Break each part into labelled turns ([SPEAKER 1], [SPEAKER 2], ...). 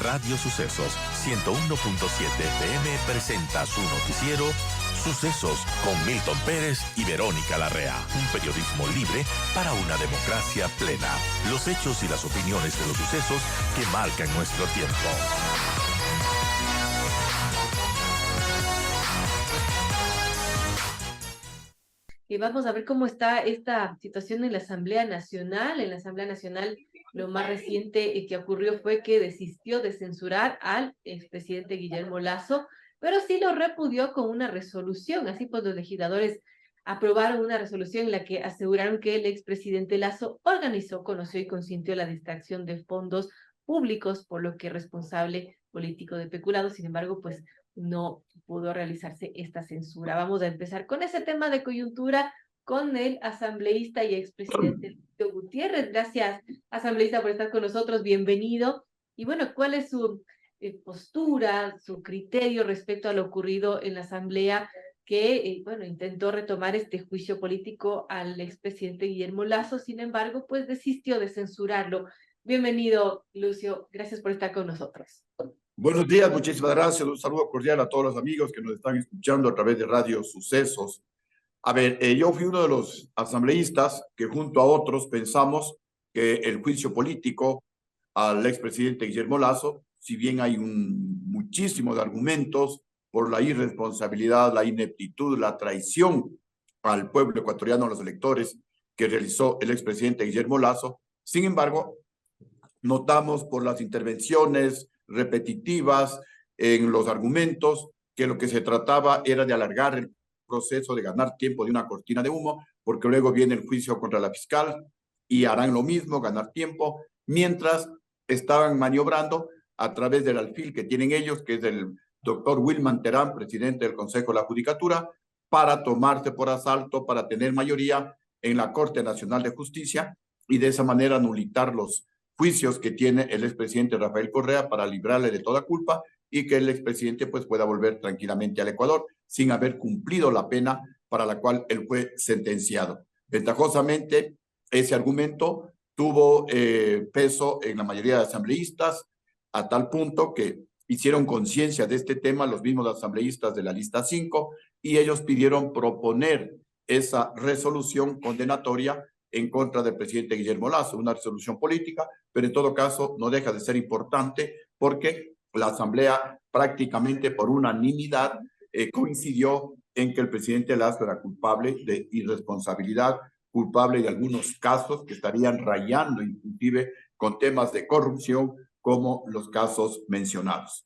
[SPEAKER 1] Radio Sucesos 101.7 FM presenta su noticiero Sucesos con Milton Pérez y Verónica Larrea. Un periodismo libre para una democracia plena. Los hechos y las opiniones de los sucesos que marcan nuestro tiempo.
[SPEAKER 2] Y vamos a ver cómo está esta situación en la Asamblea Nacional. En la Asamblea Nacional, lo más reciente que ocurrió fue que desistió de censurar al expresidente Guillermo Lasso, pero sí lo repudió con una resolución. Así pues, los legisladores aprobaron una resolución en la que aseguraron que el expresidente Lasso organizó, conoció y consintió la distracción de fondos públicos, por lo que es responsable político de peculado. Sin embargo, pues no pudo realizarse esta censura. Vamos a empezar con ese tema de coyuntura con el asambleísta y expresidente Lucio Gutiérrez. Gracias, asambleísta, por estar con nosotros. Bienvenido. Y bueno, ¿cuál es su postura, su criterio respecto a lo ocurrido en la asamblea que, bueno, intentó retomar este juicio político al expresidente Guillermo Lasso? Sin embargo, pues desistió de censurarlo. Bienvenido, Lucio. Gracias por estar con nosotros.
[SPEAKER 3] Buenos días, muchísimas gracias. Un saludo cordial a todos los amigos que nos están escuchando a través de Radio Sucesos. A ver, yo fui uno de los asambleístas que junto a otros pensamos que el juicio político al expresidente Guillermo Lasso, si bien hay muchísimos argumentos por la irresponsabilidad, la ineptitud, la traición al pueblo ecuatoriano, a los electores que realizó el expresidente Guillermo Lasso, sin embargo, notamos por las intervenciones repetitivas en los argumentos que lo que se trataba era de alargar el proceso, de ganar tiempo, de una cortina de humo, porque luego viene el juicio contra la fiscal y harán lo mismo, ganar tiempo, mientras estaban maniobrando a través del alfil que tienen ellos, que es el doctor Wilman Terán, presidente del Consejo de la Judicatura, para tomarse por asalto, para tener mayoría en la Corte Nacional de Justicia y de esa manera anulitar los juicios que tiene el expresidente Rafael Correa para librarle de toda culpa y que el expresidente pues pueda volver tranquilamente al Ecuador sin haber cumplido la pena para la cual él fue sentenciado. Ventajosamente, ese argumento tuvo peso en la mayoría de asambleístas a tal punto que hicieron conciencia de este tema los mismos asambleístas de la lista 5 y ellos pidieron proponer esa resolución condenatoria en contra del presidente Guillermo Lasso, una resolución política, pero en todo caso no deja de ser importante porque la Asamblea prácticamente por unanimidad coincidió en que el presidente Lasso era culpable de irresponsabilidad, culpable de algunos casos que estarían rayando inclusive con temas de corrupción como los casos mencionados.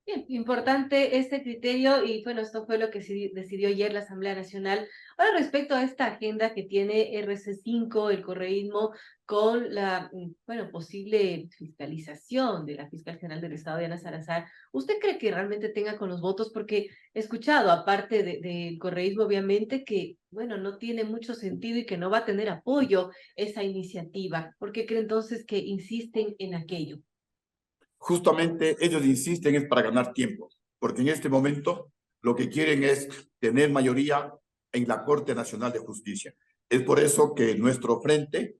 [SPEAKER 2] Bien, importante este criterio y bueno, esto fue lo que decidió ayer la Asamblea Nacional. Ahora, respecto a esta agenda que tiene RC5, el correísmo, con la, bueno, posible fiscalización de la Fiscal General del Estado, Diana Salazar, ¿usted cree que realmente tenga con los votos? Porque he escuchado, aparte del correísmo, obviamente, que, bueno, no tiene mucho sentido y que no va a tener apoyo esa iniciativa. ¿Por qué cree entonces que insisten en aquello?
[SPEAKER 3] Justamente ellos insisten es para ganar tiempo, porque en este momento lo que quieren es tener mayoría en la Corte Nacional de Justicia. Es por eso que nuestro frente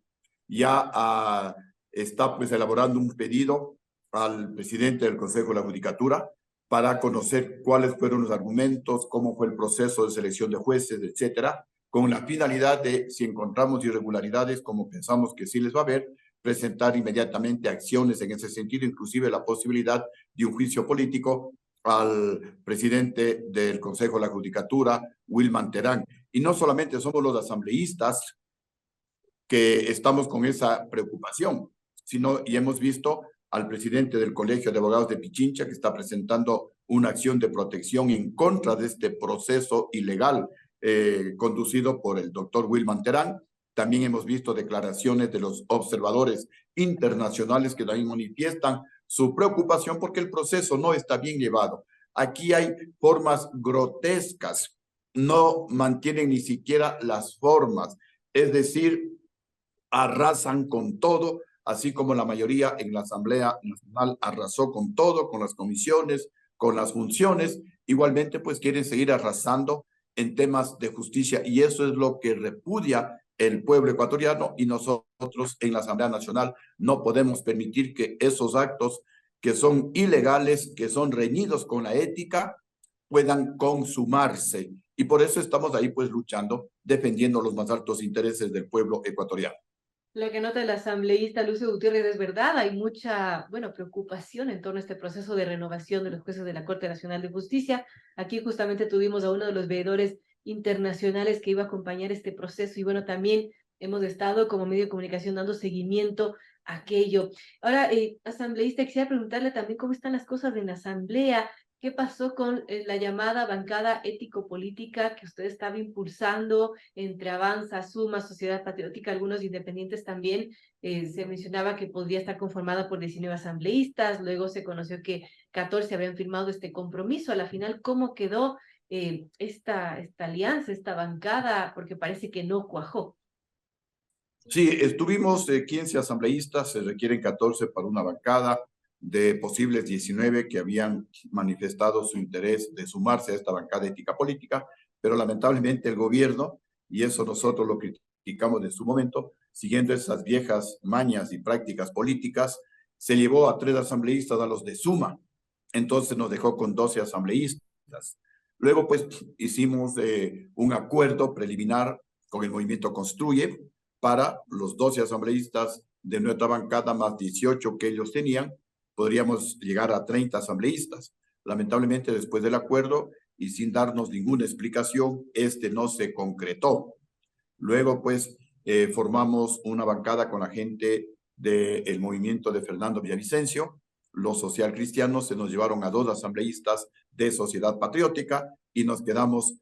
[SPEAKER 3] ya está pues elaborando un pedido al presidente del Consejo de la Judicatura para conocer cuáles fueron los argumentos, cómo fue el proceso de selección de jueces, etcétera, con la finalidad de, si encontramos irregularidades, como pensamos que sí les va a haber, presentar inmediatamente acciones en ese sentido, inclusive la posibilidad de un juicio político al presidente del Consejo de la Judicatura, Wilman Terán. Y no solamente somos los asambleístas que estamos con esa preocupación, sino y hemos visto al presidente del Colegio de Abogados de Pichincha que está presentando una acción de protección en contra de este proceso ilegal conducido por el doctor Wilman Terán. También hemos visto declaraciones de los observadores internacionales que también manifiestan su preocupación porque el proceso no está bien llevado. Aquí hay formas grotescas, no mantienen ni siquiera las formas, es decir, arrasan con todo, así como la mayoría en la Asamblea Nacional arrasó con todo, con las comisiones, con las funciones. Igualmente, pues quieren seguir arrasando en temas de justicia y eso es lo que repudia el pueblo ecuatoriano y nosotros en la Asamblea Nacional no podemos permitir que esos actos que son ilegales, que son reñidos con la ética, puedan consumarse. Y por eso estamos ahí pues luchando, defendiendo los más altos intereses del pueblo ecuatoriano.
[SPEAKER 2] Lo que nota el asambleísta Lucio Gutiérrez es verdad, hay mucha, bueno, preocupación en torno a este proceso de renovación de los jueces de la Corte Nacional de Justicia. Aquí justamente tuvimos a uno de los veedores internacionales que iba a acompañar este proceso y bueno, también hemos estado como medio de comunicación dando seguimiento a aquello. Ahora, asambleísta, quisiera preguntarle también cómo están las cosas en la asamblea. ¿Qué pasó con la llamada bancada ético-política que usted estaba impulsando entre Avanza, Suma, Sociedad Patriótica, algunos independientes también? Se mencionaba que podría estar conformada por 19 asambleístas, luego se conoció que 14 habían firmado este compromiso. A la final, ¿cómo quedó esta alianza, esta bancada? Porque parece que no cuajó.
[SPEAKER 3] Sí, estuvimos 15 asambleístas, se requieren 14 para una bancada de posibles 19 que habían manifestado su interés de sumarse a esta bancada ética política, pero lamentablemente el gobierno, y eso nosotros lo criticamos en su momento, siguiendo esas viejas mañas y prácticas políticas, se llevó a 3 asambleístas a los de Suma, entonces nos dejó con 12 asambleístas. Luego pues hicimos un acuerdo preliminar con el movimiento Construye, para los 12 asambleístas de nuestra bancada, más 18 que ellos tenían, podríamos llegar a 30 asambleístas. Lamentablemente, después del acuerdo y sin darnos ninguna explicación, este no se concretó. Luego, pues, formamos una bancada con la gente del movimiento de Fernando Villavicencio. Los socialcristianos se nos llevaron a 2 asambleístas de Sociedad Patriótica y nos quedamos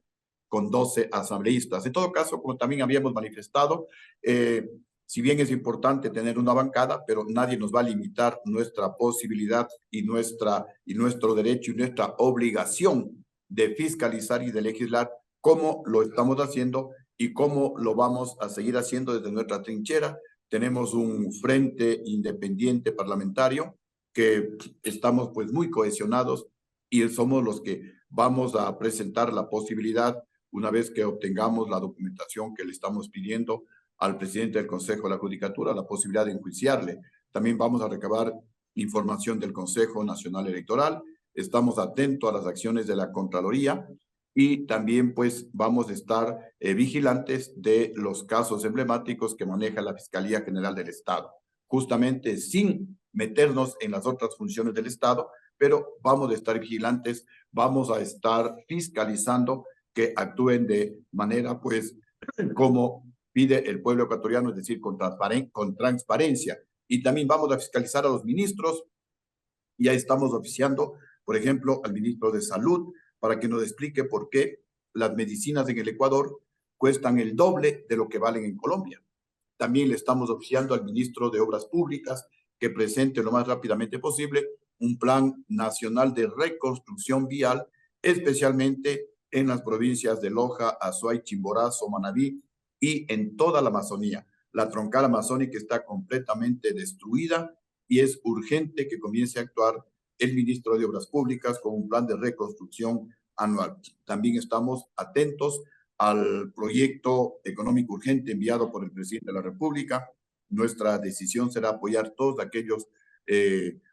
[SPEAKER 3] con 12 asambleístas. En todo caso, como también habíamos manifestado, si bien es importante tener una bancada, pero nadie nos va a limitar nuestra posibilidad y nuestro derecho y nuestra obligación de fiscalizar y de legislar cómo lo estamos haciendo y cómo lo vamos a seguir haciendo desde nuestra trinchera. Tenemos un frente independiente parlamentario que estamos pues muy cohesionados y somos los que vamos a presentar la posibilidad, una vez que obtengamos la documentación que le estamos pidiendo al presidente del Consejo de la Judicatura, la posibilidad de enjuiciarle. También vamos a recabar información del Consejo Nacional Electoral. Estamos atentos a las acciones de la Contraloría y también pues vamos a estar vigilantes de los casos emblemáticos que maneja la Fiscalía General del Estado, justamente sin meternos en las otras funciones del Estado, pero vamos a estar vigilantes, vamos a estar fiscalizando que actúen de manera, pues, como pide el pueblo ecuatoriano, es decir, con transparencia. Y también vamos a fiscalizar a los ministros. Ya estamos oficiando, por ejemplo, al ministro de Salud para que nos explique por qué las medicinas en el Ecuador cuestan el doble de lo que valen en Colombia. También le estamos oficiando al ministro de Obras Públicas que presente lo más rápidamente posible un plan nacional de reconstrucción vial, especialmente en las provincias de Loja, Azuay, Chimborazo, Manabí y en toda la Amazonía. La troncal amazónica está completamente destruida y es urgente que comience a actuar el ministro de Obras Públicas con un plan de reconstrucción anual. También estamos atentos al proyecto económico urgente enviado por el presidente de la República. Nuestra decisión será apoyar todos aquellos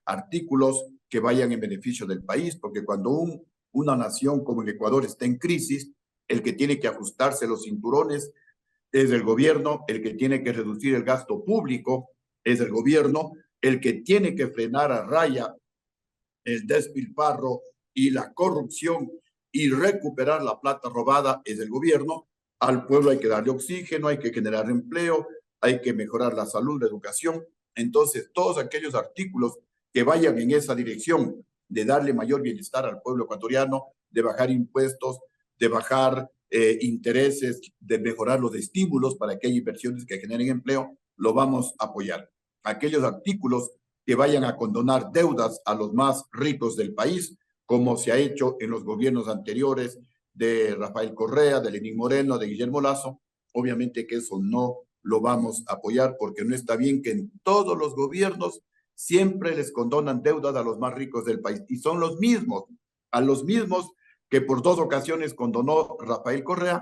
[SPEAKER 3] artículos que vayan en beneficio del país, porque cuando una nación como el Ecuador está en crisis, el que tiene que ajustarse los cinturones es el gobierno, el que tiene que reducir el gasto público es el gobierno, el que tiene que frenar a raya el despilfarro y la corrupción y recuperar la plata robada es el gobierno. Al pueblo hay que darle oxígeno, hay que generar empleo, hay que mejorar la salud, la educación. Entonces, todos aquellos artículos que vayan en esa dirección de darle mayor bienestar al pueblo ecuatoriano, de bajar impuestos, de bajar intereses, de mejorar los estímulos para que haya inversiones que generen empleo, lo vamos a apoyar. Aquellos artículos que vayan a condonar deudas a los más ricos del país, como se ha hecho en los gobiernos anteriores de Rafael Correa, de Lenín Moreno, de Guillermo Lasso, obviamente que eso no lo vamos a apoyar porque no está bien que en todos los gobiernos siempre les condonan deudas a los más ricos del país y son los mismos, a los mismos que por 2 ocasiones condonó Rafael Correa,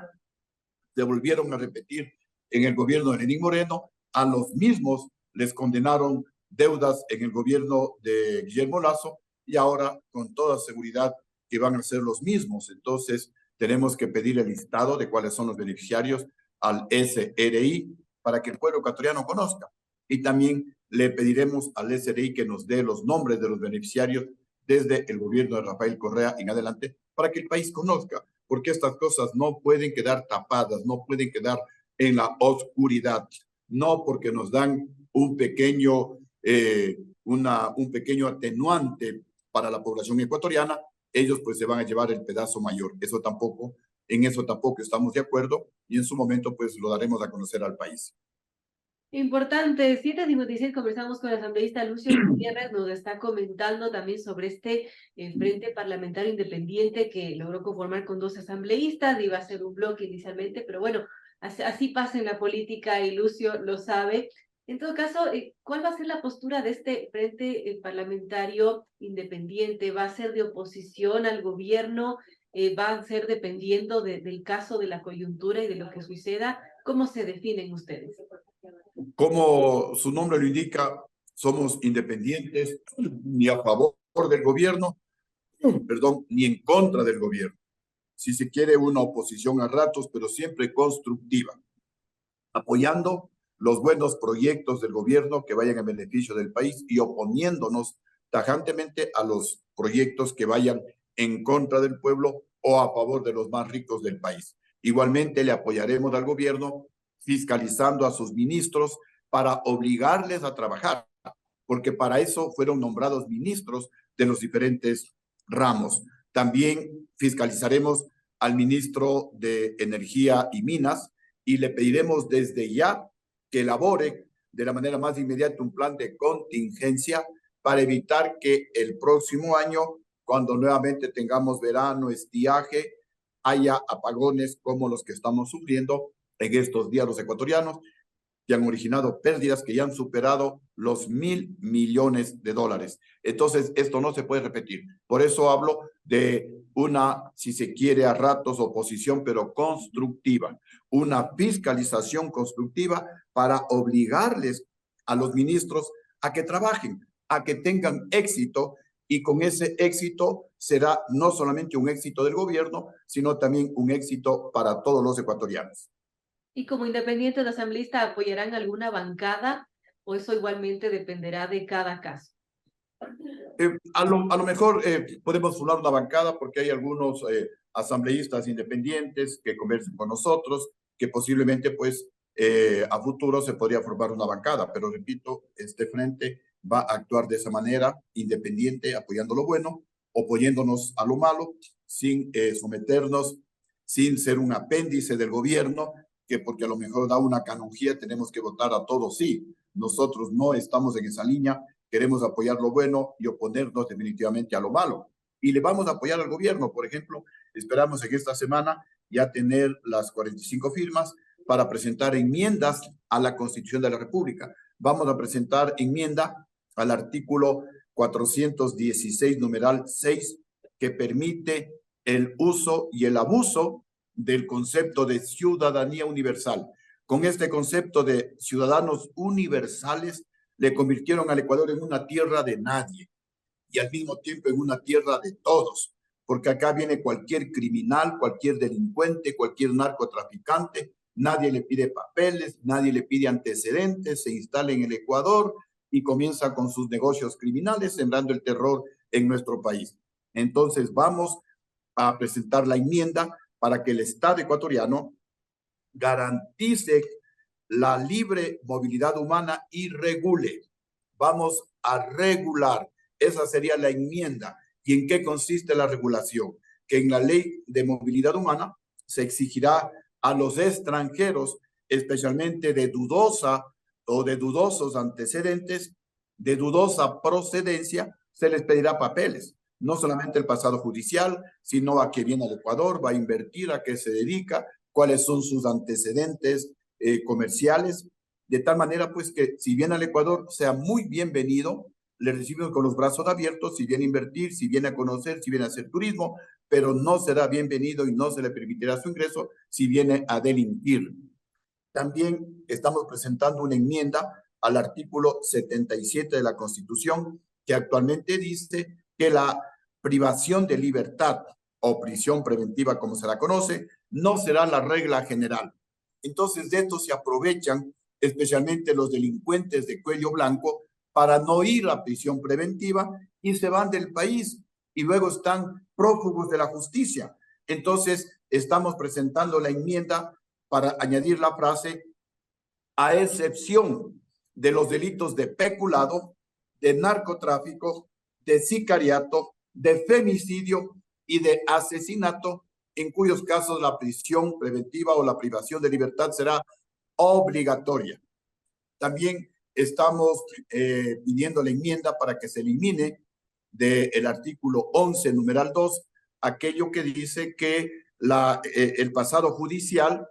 [SPEAKER 3] se volvieron a repetir en el gobierno de Lenín Moreno, a los mismos les condenaron deudas en el gobierno de Guillermo Lasso y ahora con toda seguridad que van a ser los mismos. Entonces, tenemos que pedir el listado de cuáles son los beneficiarios al SRI para que el pueblo ecuatoriano conozca. Y también le pediremos al SRI que nos dé los nombres de los beneficiarios desde el gobierno de Rafael Correa en adelante para que el país conozca, porque estas cosas no pueden quedar tapadas, no pueden quedar en la oscuridad, no porque nos dan un pequeño atenuante para la población ecuatoriana, ellos pues se van a llevar el pedazo mayor. En eso tampoco estamos de acuerdo y en su momento pues lo daremos a conocer al país.
[SPEAKER 2] Importante, 7:56, conversamos con el asambleísta Lucio Gutiérrez, nos está comentando también sobre este Frente Parlamentario Independiente que logró conformar con 2 asambleístas, iba a ser un bloque inicialmente, pero bueno, así pasa en la política y Lucio lo sabe. En todo caso, ¿cuál va a ser la postura de este Frente Parlamentario Independiente? ¿Va a ser de oposición al gobierno? ¿Va a ser dependiendo del caso de la coyuntura y de lo que suceda? ¿Cómo se definen ustedes?
[SPEAKER 3] Como su nombre lo indica, somos independientes, ni a favor del gobierno, perdón, ni en contra del gobierno. Si se quiere, una oposición a ratos, pero siempre constructiva, apoyando los buenos proyectos del gobierno que vayan en beneficio del país y oponiéndonos tajantemente a los proyectos que vayan en contra del pueblo o a favor de los más ricos del país. Igualmente le apoyaremos al gobierno fiscalizando a sus ministros para obligarles a trabajar, porque para eso fueron nombrados ministros de los diferentes ramos. También fiscalizaremos al ministro de Energía y Minas y le pediremos desde ya que elabore de la manera más inmediata un plan de contingencia para evitar que el próximo año, cuando nuevamente tengamos verano, estiaje, haya apagones como los que estamos sufriendo en estos días los ecuatorianos, que han originado pérdidas que ya han superado los $1.000 millones. Entonces, esto no se puede repetir. Por eso hablo de una, si se quiere, a ratos oposición, pero constructiva, una fiscalización constructiva para obligarles a los ministros a que trabajen, a que tengan éxito, y con ese éxito será no solamente un éxito del gobierno, sino también un éxito para todos los ecuatorianos.
[SPEAKER 2] ¿Y como independientes de asambleísta apoyarán alguna bancada o eso igualmente dependerá de cada caso?
[SPEAKER 3] A lo mejor podemos fundar una bancada porque hay algunos asambleístas independientes que conversen con nosotros, que posiblemente pues a futuro se podría formar una bancada, pero repito, este frente va a actuar de esa manera, independiente, apoyando lo bueno, oponiéndonos a lo malo, sin someternos, sin ser un apéndice del gobierno, que porque a lo mejor da una canonjía tenemos que votar a todos sí. Nosotros no estamos en esa línea, queremos apoyar lo bueno y oponernos definitivamente a lo malo. Y le vamos a apoyar al gobierno, por ejemplo, esperamos en esta semana ya tener las 45 firmas para presentar enmiendas a la Constitución de la República. Vamos a presentar enmienda al artículo 416, numeral 6, que permite el uso y el abuso del concepto de ciudadanía universal. Con este concepto de ciudadanos universales, le convirtieron al Ecuador en una tierra de nadie y al mismo tiempo en una tierra de todos, porque acá viene cualquier criminal, cualquier delincuente, cualquier narcotraficante, nadie le pide papeles, nadie le pide antecedentes, se instala en el Ecuador y comienza con sus negocios criminales, sembrando el terror en nuestro país. Entonces vamos a presentar la enmienda para que el Estado ecuatoriano garantice la libre movilidad humana y regule. Vamos a regular. Esa sería la enmienda. ¿Y en qué consiste la regulación? Que en la ley de movilidad humana se exigirá a los extranjeros, especialmente de dudosa o de dudosos antecedentes, de dudosa procedencia, se les pedirá papeles. No solamente el pasado judicial, sino a qué viene al Ecuador, va a invertir, a qué se dedica, cuáles son sus antecedentes comerciales, de tal manera pues que si viene al Ecuador sea muy bienvenido, le recibimos con los brazos abiertos, si viene a invertir, si viene a conocer, si viene a hacer turismo, pero no será bienvenido y no se le permitirá su ingreso si viene a delinquir. También estamos presentando una enmienda al artículo 77 de la Constitución, que actualmente dice que la privación de libertad o prisión preventiva, como se la conoce, no será la regla general. Entonces, de esto se aprovechan especialmente los delincuentes de cuello blanco para no ir a prisión preventiva y se van del país y luego están prófugos de la justicia. Entonces, estamos presentando la enmienda para añadir la frase a excepción de los delitos de peculado, de narcotráfico, de sicariato, de femicidio y de asesinato, en cuyos casos la prisión preventiva o la privación de libertad será obligatoria. También estamos pidiendo la enmienda para que se elimine del artículo 11, numeral 2, aquello que dice que el pasado judicial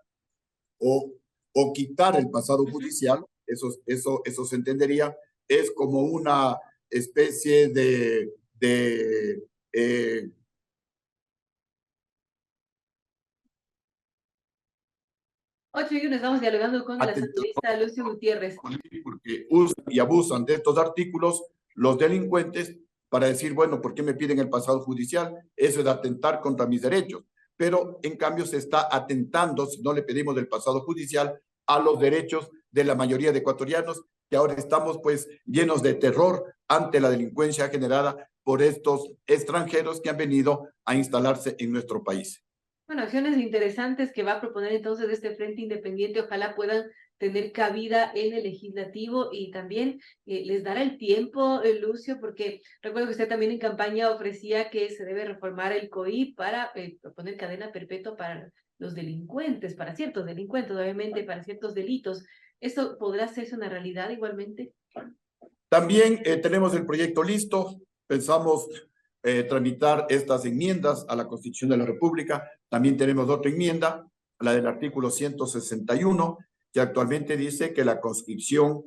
[SPEAKER 3] o quitar el pasado judicial, eso se entendería, es como una especie de
[SPEAKER 2] Ocho y uno, estamos dialogando con el asambleísta Lucio Gutiérrez.
[SPEAKER 3] Porque usan y abusan de estos artículos los delincuentes para decir, bueno, ¿por qué me piden el pasado judicial? Eso es atentar contra mis derechos. Pero en cambio se está atentando, si no le pedimos del pasado judicial, a los derechos de la mayoría de ecuatorianos, que ahora estamos pues llenos de terror ante la delincuencia generada por estos extranjeros que han venido a instalarse en nuestro país.
[SPEAKER 2] Bueno, acciones interesantes que va a proponer entonces este Frente Independiente, ojalá puedan tener cabida en el legislativo y también les dará el tiempo, Lucio, porque recuerdo que usted también en campaña ofrecía que se debe reformar el COI para proponer cadena perpetua para los delincuentes, para ciertos delincuentes, obviamente, para ciertos delitos. ¿Esto podrá hacerse una realidad igualmente?
[SPEAKER 3] También tenemos el proyecto listo, pensamos tramitar estas enmiendas a la Constitución de la República. También tenemos otra enmienda, la del artículo 161, que actualmente dice que la conscripción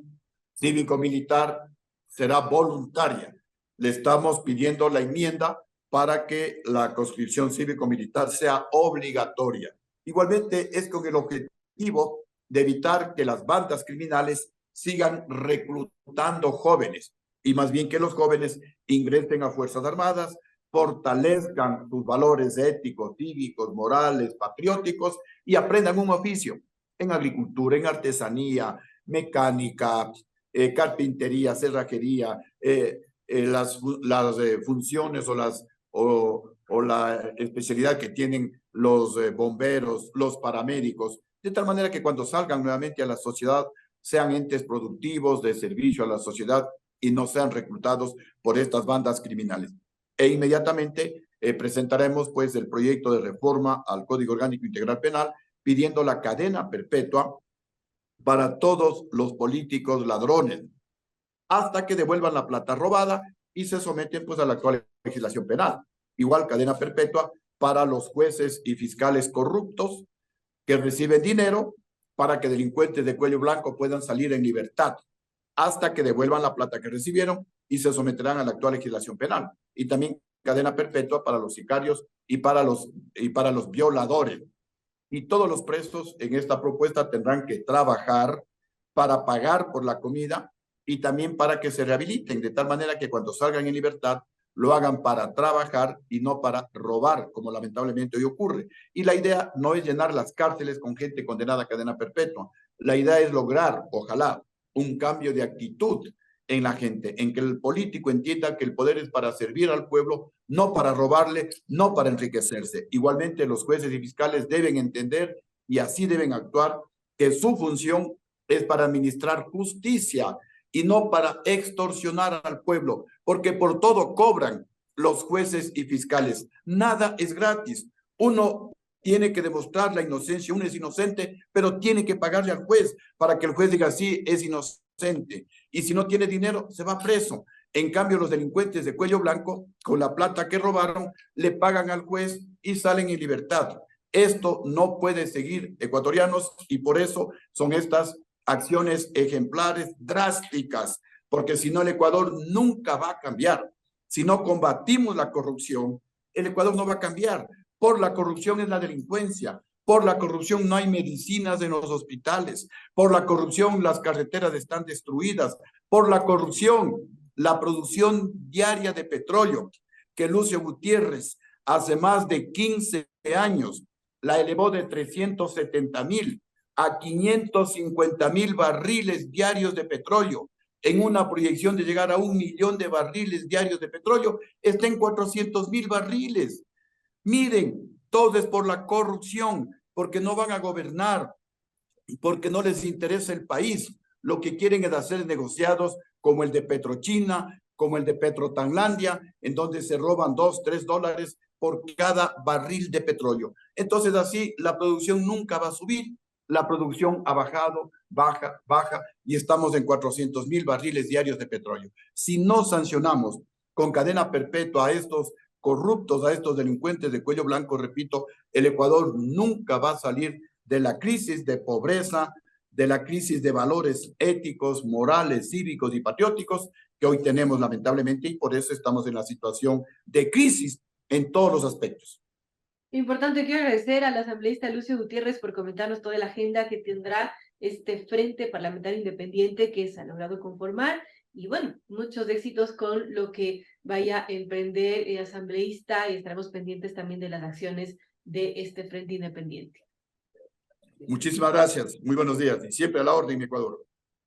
[SPEAKER 3] cívico-militar será voluntaria. Le estamos pidiendo la enmienda para que la conscripción cívico-militar sea obligatoria. Igualmente es con el objetivo de evitar que las bandas criminales sigan reclutando jóvenes y más bien que los jóvenes ingresen a Fuerzas Armadas, fortalezcan sus valores éticos, cívicos, morales, patrióticos y aprendan un oficio en agricultura, en artesanía, mecánica, carpintería, cerrajería, las funciones o la especialidad que tienen los bomberos, los paramédicos, de tal manera que cuando salgan nuevamente a la sociedad sean entes productivos de servicio a la sociedad y no sean reclutados por estas bandas criminales. E inmediatamente presentaremos pues el proyecto de reforma al Código Orgánico Integral Penal pidiendo la cadena perpetua para todos los políticos ladrones hasta que devuelvan la plata robada y se someten pues a la actual legislación penal. Igual cadena perpetua para los jueces y fiscales corruptos que reciben dinero para que delincuentes de cuello blanco puedan salir en libertad hasta que devuelvan la plata que recibieron y se someterán a la actual legislación penal. Y también cadena perpetua para los sicarios y para los violadores. Y todos los presos en esta propuesta tendrán que trabajar para pagar por la comida y también para que se rehabiliten, de tal manera que cuando salgan en libertad lo hagan para trabajar y no para robar, como lamentablemente hoy ocurre. Y la idea no es llenar las cárceles con gente condenada a cadena perpetua. La idea es lograr, ojalá, un cambio de actitud en la gente, en que el político entienda que el poder es para servir al pueblo, no para robarle, no para enriquecerse. Igualmente, los jueces y fiscales deben entender y así deben actuar que su función es para administrar justicia y no para extorsionar al pueblo, porque por todo cobran los jueces y fiscales. Nada es gratis. Uno tiene que demostrar la inocencia, uno es inocente, pero tiene que pagarle al juez para que el juez diga sí, es inocente. Y si no tiene dinero, se va preso. En cambio, los delincuentes de cuello blanco, con la plata que robaron, le pagan al juez y salen en libertad. Esto no puede seguir, ecuatorianos, y por eso son estas acciones ejemplares, drásticas, porque si no el Ecuador nunca va a cambiar. Si no combatimos la corrupción, el Ecuador no va a cambiar. Por la corrupción es la delincuencia, Por la corrupción no hay medicinas en los hospitales. Por la corrupción las carreteras están destruidas. Por la corrupción la producción diaria de petróleo que Lucio Gutiérrez hace más de 15 años la elevó de 370,000 a 550,000 barriles diarios de petróleo, en una proyección de llegar a 1,000,000 de barriles diarios de petróleo, está en 400,000 barriles. Miren, todo es por la corrupción, porque no van a gobernar, porque no les interesa el país. Lo que quieren es hacer negociados como el de Petrochina, como el de Petrotanlandia, en donde se roban $2, $3 por cada barril de petróleo. Entonces así la producción nunca va a subir. La producción ha bajado, baja, y estamos en 400,000 barriles diarios de petróleo. Si no sancionamos con cadena perpetua a estos corruptos, a estos delincuentes de cuello blanco, repito, el Ecuador nunca va a salir de la crisis de pobreza, de la crisis de valores éticos, morales, cívicos y patrióticos que hoy tenemos lamentablemente, y por eso estamos en la situación de crisis en todos los aspectos.
[SPEAKER 2] Importante, quiero agradecer al asambleísta Lucio Gutiérrez por comentarnos toda la agenda que tendrá este Frente Parlamentario Independiente que se ha logrado conformar. Y bueno, muchos éxitos con lo que vaya a emprender el asambleísta, y estaremos pendientes también de las acciones de este Frente Independiente.
[SPEAKER 3] Muchísimas gracias, muy buenos días y siempre a la orden, Ecuador.